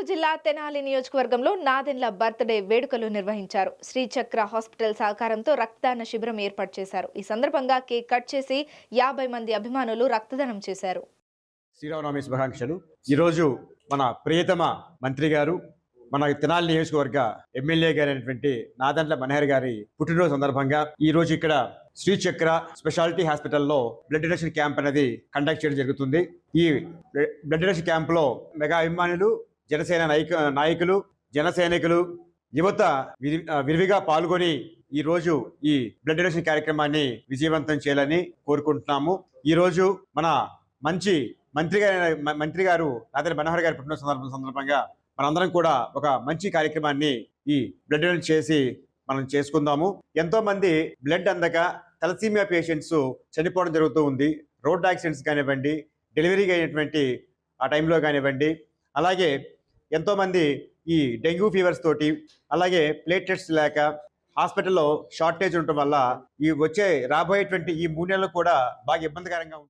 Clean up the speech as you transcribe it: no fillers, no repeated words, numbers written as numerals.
జిల్లా తెనాలి నియోజకవర్గంలో నాదెండ్ల బర్త్డే వేడుకలు నిర్వహించారు. శ్రీచక్ర హాస్పిటల్ సహకారంతో రక్తదాన శిబిరం ఏర్పాటు చేశారు. ఈ సందర్భంగా కేక్ కట్ చేసి 50 మంది అభిమానులు రక్తదానం చేశారు. శ్రీరామనవమి శుభాకాంక్షలు. ఈరోజు మన ప్రియతమ మంత్రి గారు, మన తెనాలి నియోజకవర్గ ఎమ్మెల్యే గారైనటువంటి నాదెండ్ల మనోహర్ గారి పుట్టినరోజు సందర్భంగా ఈ రోజు ఇక్కడ శ్రీచక్ర స్పెషాలిటీ హాస్పిటల్లో బ్లడ్ డొనేషన్ క్యాంప్ అనేది కండక్ట్ చేయడం జరుగుతుంది. ఈ బ్లడ్ డొనేషన్ క్యాంప్లో మెగా అభిమానులు, జనసేన నాయకులు, జన సైనికులు, యువత విరివిగా పాల్గొని ఈ రోజు ఈ బ్లడ్ డొనేషన్ కార్యక్రమాన్ని విజయవంతం చేయాలని కోరుకుంటున్నాము. ఈ రోజు మన మంచి మంత్రి గారు నాదెండ్ల మనోహర్ గారి పుట్టినరోజు సందర్భంగా మనందరం కూడా ఒక మంచి కార్యక్రమాన్ని ఈ బ్లడ్ డొనేట్ చేసి మనం చేసుకుందాము. ఎంతో మంది బ్లడ్ అందక తలసీమియా పేషెంట్స్ చనిపోవడం జరుగుతూ ఉంది. రోడ్ యాక్సిడెంట్స్ కానివ్వండి, డెలివరీ అయినటువంటి ఆ టైంలో కానివ్వండి, అలాగే ఎంతోమంది ఈ డెంగ్యూ ఫీవర్స్ తోటి, అలాగే ప్లేట్లెట్స్ లేక హాస్పిటల్లో షార్టేజ్ ఉండటం వల్ల రాబోయేటువంటి ఈ 3 నెలలు కూడా బాగా ఇబ్బందికరంగా ఉంటుంది.